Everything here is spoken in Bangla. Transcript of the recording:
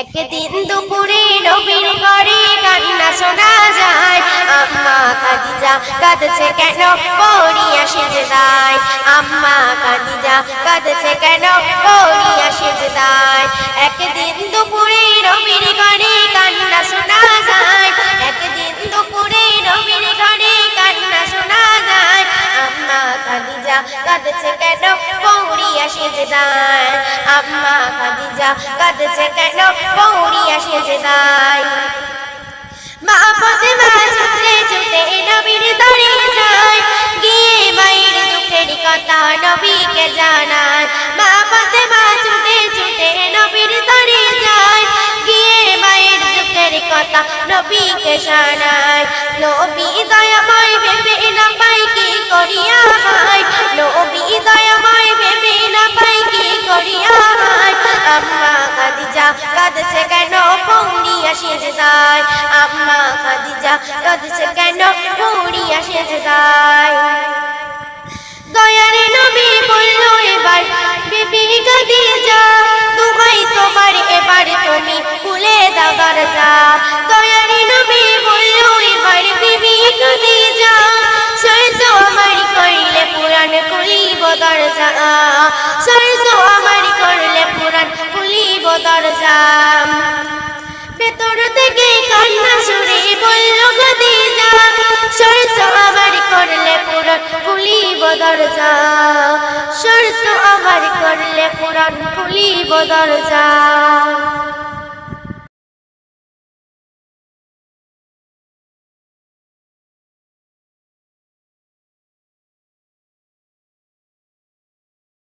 একদিন দুপুরে নবীর ঘরে কান্না শোনা যায়, আম্মা খাদিজা কাঁদছে কেন পড়িয়া সেজদায়, আম্মা খাদিজা কাঁদছে কেন পড়িয়া সেজদায়। একদিন দুপুরে নবীর ঘরে কান্না শোনা যায়, একদিন দুপুরে নবীর ঘরে কান্না শোনা যায়, আম্মা খাদিজা কাঁদছে কেন পড়িয়া সেজদায়, আম্মা খাদিজা কাঁদছে কেন পড়িয়া সেজদায়। মা ফাতেমা ছুটে ছুটে নবীর দরে যায়, গিয়ে মায়ের দুঃখের কথা নবীকে জানায়। মা ফাতেমা ছুটে ছুটে নবীর দরে যায়, গিয়ে মায়ের দুঃখের কথা নবীকে জানায়। নবী দয়াময় ভেবে না পাই কি করিয়া হয়, নবী দয়াময় ভেবে না পাই কি করিয়া হয়, আম্মা খাদিজা কাঁদছে কেন পড়িয়া সেজদায়, আম্মা খাদিজা কাঁদছে কেন পড়িয়া সেজদায়। দয়ার নবী বলল এবার বিবি খাদিজা, দোহাই তোমার এবার তুমি খুলে দাও দরজা। দয়ার নবী বলল এবার বিবি খাদিজা, শর্ত আমার করলে পুরাণ খুলিব দরজা, শর্ত আমার করলে পুরাণ খুলিব দরজা। ভেতর থেকে কান্না সুরে বলল খাদিজা, শর্ত আমার করলে পুরাণ খুলিব দরজা, শর্ত আমার করলে পুরাণ খুলিব দরজা।